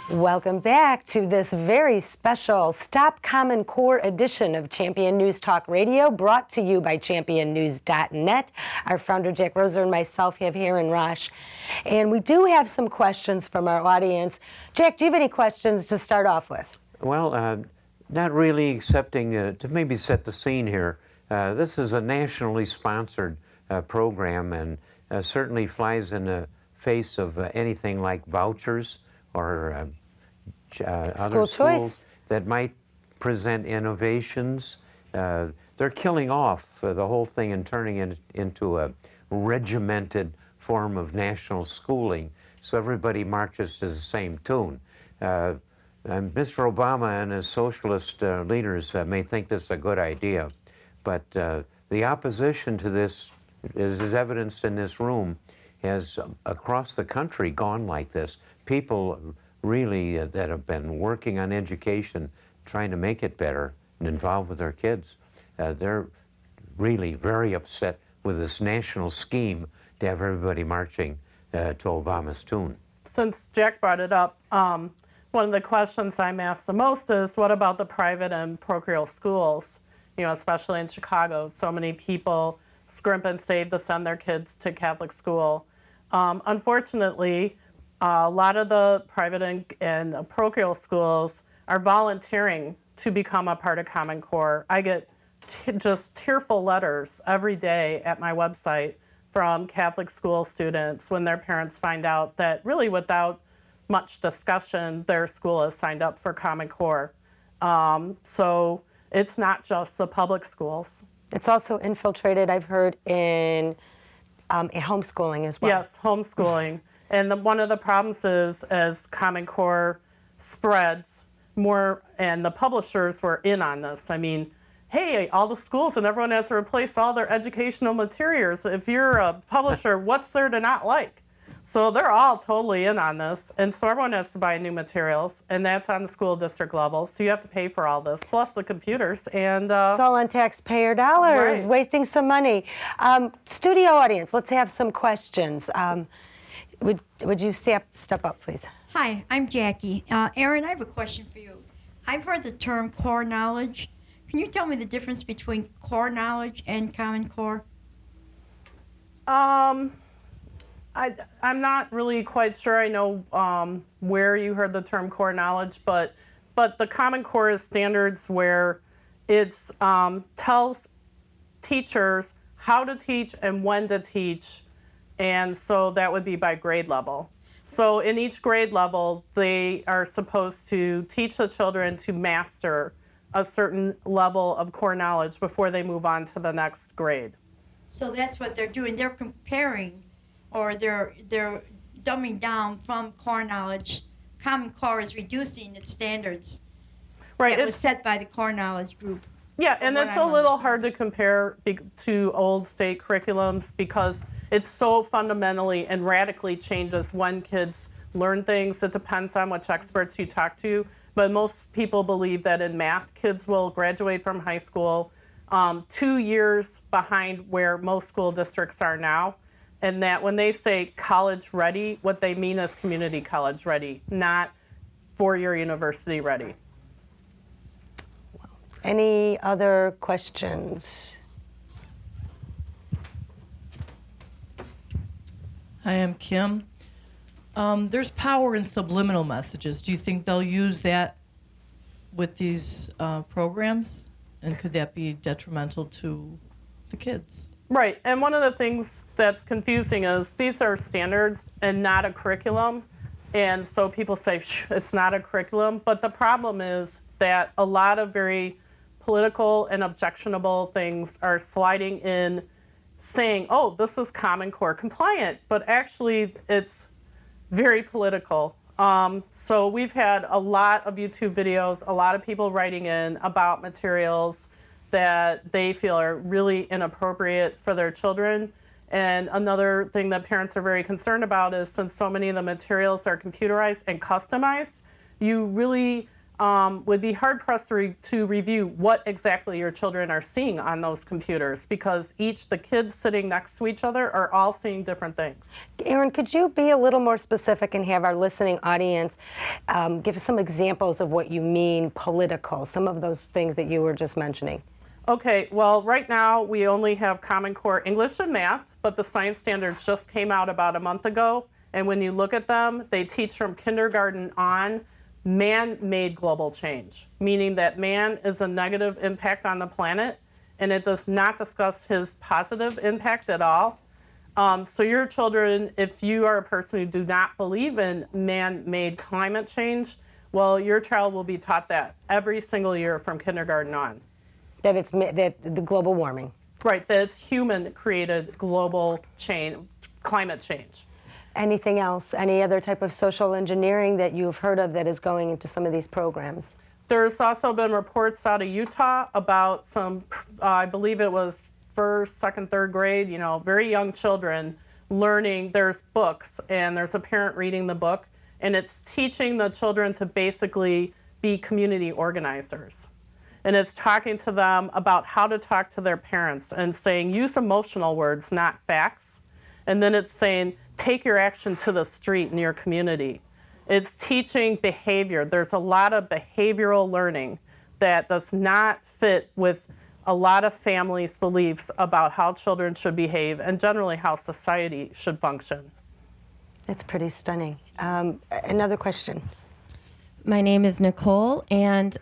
Welcome back to this very special Stop Common Core edition of Champion News Talk Radio, brought to you by championnews.net. Our founder, Jack Roeser, and myself have Erin Raasch. And we do have some questions from our audience. Jack, do you have any questions to start off with? Well, not really, excepting to maybe set the scene here. This is a nationally sponsored program, and certainly flies in the face of anything like vouchers or other schools that might present innovations. They're killing off the whole thing and turning it into a regimented form of national schooling, so everybody marches to the same tune. And Mr. Obama and his socialist leaders may think this is a good idea, but the opposition to this is evidenced in this room, has across the country gone like this. People really that have been working on education, trying to make it better and involved with their kids, they're really very upset with this national scheme to have everybody marching to Obama's tune. Since Jack brought it up, one of the questions I'm asked the most is, what about the private and parochial schools? You know, especially in Chicago, so many people scrimp and save to send their kids to Catholic school. Unfortunately, a lot of the private and parochial schools are volunteering to become a part of Common Core. I get just tearful letters every day at my website from Catholic school students when their parents find out that really without much discussion, their school is signed up for Common Core. So it's not just the public schools. It's also infiltrated, I've heard, in homeschooling as well. Yes, homeschooling. And one of the problems is, as Common Core spreads more, and the publishers were in on this. I mean, hey, all the schools and everyone has to replace all their educational materials. If you're a publisher, what's there to not like? So they're all totally in on this. And so everyone has to buy new materials, and that's on the school district level. So you have to pay for all this, plus the computers. And it's all on taxpayer dollars, right. Wasting some money. Studio audience, let's have some questions. Would you step up, please? Hi, I'm Jackie. Erin, I have a question for you. I've heard the term core knowledge. Can you tell me the difference between core knowledge and Common Core? I'm not really quite sure I know where you heard the term core knowledge, but the Common Core is standards where it tells teachers how to teach and when to teach, and so that would be by grade level. So in each grade level, they are supposed to teach the children to master a certain level of core knowledge before they move on to the next grade. So that's what they're doing. They're comparing, or they're dumbing down from core knowledge. Common Core is reducing its standards. Right. That was set by the core knowledge group. Yeah, and it's a little hard to compare to old state curriculums because it's so fundamentally and radically changes when kids learn things. It depends on which experts you talk to, but most people believe that in math, kids will graduate from high school 2 years behind where most school districts are now, and that when they say college ready, what they mean is community college ready, not four-year university ready. Any other questions? Hi, I'm Kim. There's power in subliminal messages. Do you think they'll use that with these programs? And could that be detrimental to the kids? Right, and one of the things that's confusing is these are standards and not a curriculum. And so people say, it's not a curriculum. But the problem is that a lot of very political and objectionable things are sliding in saying, oh, this is Common Core compliant, but actually it's very political. So we've had a lot of YouTube videos, a lot of people writing in about materials that they feel are really inappropriate for their children. And another thing that parents are very concerned about is since so many of the materials are computerized and customized, you really would be hard-pressed to review what exactly your children are seeing on those computers, because the kids sitting next to each other are all seeing different things. Erin, could you be a little more specific and have our listening audience give us some examples of what you mean political, some of those things that you were just mentioning? Okay, well, right now we only have Common Core English and Math, but the science standards just came out about a month ago, and when you look at them, they teach from kindergarten on man-made global change, meaning that man is a negative impact on the planet, and it does not discuss his positive impact at all. So your children, if you are a person who do not believe in man-made climate change, well, your child will be taught that every single year from kindergarten on. That the global warming. Right, that it's human-created global climate change. Anything else? Any other type of social engineering that you've heard of that is going into some of these programs? There's also been reports out of Utah about some, I believe it was first, second, third grade, very young children learning. There's books, and there's a parent reading the book, and it's teaching the children to basically be community organizers. And it's talking to them about how to talk to their parents and saying, use emotional words, not facts. And then it's saying, take your action to the street in your community. It's teaching behavior. There's a lot of behavioral learning that does not fit with a lot of families' beliefs about how children should behave and generally how society should function. It's pretty stunning. Another question. My name is Nicole, and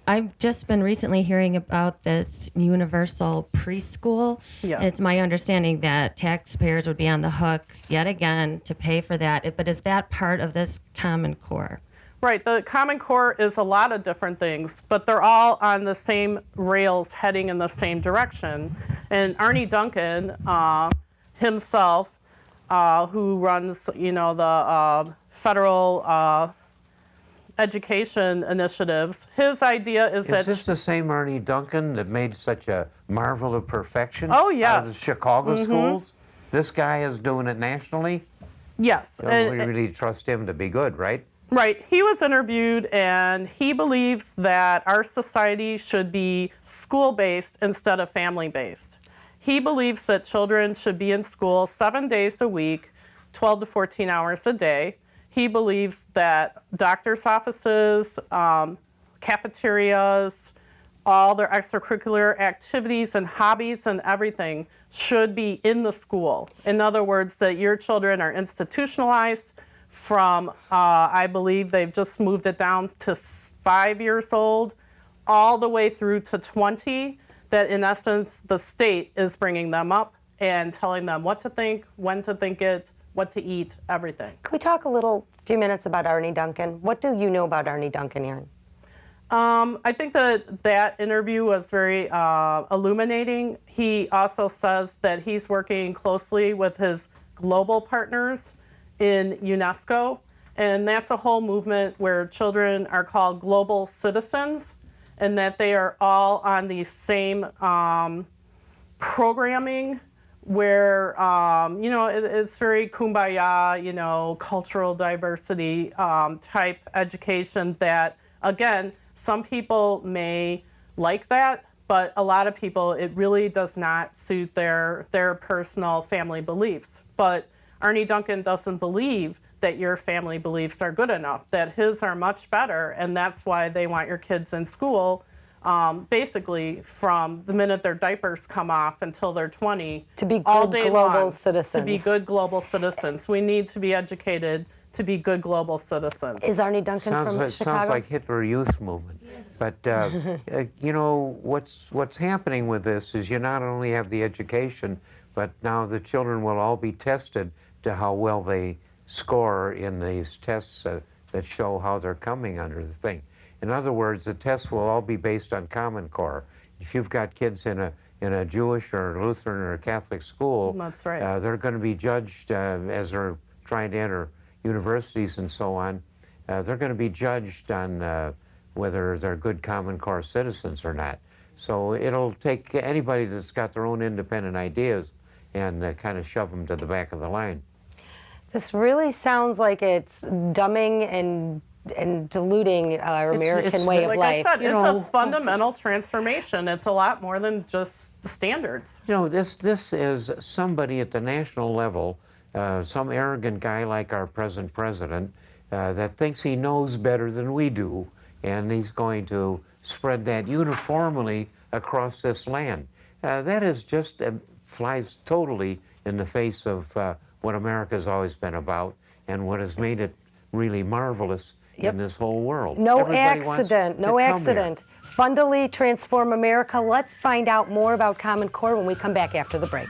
I've just been recently hearing about this universal preschool. Yeah. It's my understanding that taxpayers would be on the hook yet again to pay for that. But is that part of this Common Core? Right. The Common Core is a lot of different things, but they're all on the same rails heading in the same direction. And Arnie Duncan himself, who runs, the federal education initiatives, his idea is that... Is this the same Arnie Duncan that made such a marvel of perfection? Oh, yes. Out of the Chicago schools? This guy is doing it nationally? Yes. We really trust him to be good, right? Right. He was interviewed, and he believes that our society should be school-based instead of family-based. He believes that children should be in school 7 days a week, 12 to 14 hours a day. He believes that doctors' offices, cafeterias, all their extracurricular activities and hobbies and everything should be in the school. In other words, that your children are institutionalized from, I believe they've just moved it down to 5 years old, all the way through to 20, that in essence, the state is bringing them up and telling them what to think, when to think it, what to eat, everything. Can we talk few minutes about Arnie Duncan? What do you know about Arnie Duncan, Erin? I think that interview was very illuminating. He also says that he's working closely with his global partners in UNESCO, and that's a whole movement where children are called global citizens, and that they are all on the same programming where, it's very kumbaya, cultural diversity type education that, again, some people may like that, but a lot of people, it really does not suit their personal family beliefs. But Arnie Duncan doesn't believe that your family beliefs are good enough, that his are much better, and that's why they want your kids in school basically from the minute their diapers come off until they're 20. To be all good day global long, citizens. To be good global citizens. We need to be educated to be good global citizens. Is Arnie Duncan from Chicago? Sounds like Hitler Youth Movement. Yes. But, what's happening with this is you not only have the education, but now the children will all be tested to how well they score in these tests that show how they're coming under the thing. In other words, the tests will all be based on Common Core. If you've got kids in a Jewish or Lutheran or a Catholic school, that's right. They're going to be judged as they're trying to enter universities and so on. They're going to be judged on whether they're good Common Core citizens or not. So it'll take anybody that's got their own independent ideas and kind of shove them to the back of the line. This really sounds like it's dumbing and diluting our American way of Like life. I said, it's a fundamental transformation. It's a lot more than just the standards. You know, this is somebody at the national level, some arrogant guy like our present president, that thinks he knows better than we do, and he's going to spread that uniformly across this land. That is just flies totally in the face of what America's always been about and what has made it really marvelous in this whole world. No Everybody wants accident, to no come here. accident. Fundally transform America. Let's find out more about Common Core when we come back after the break.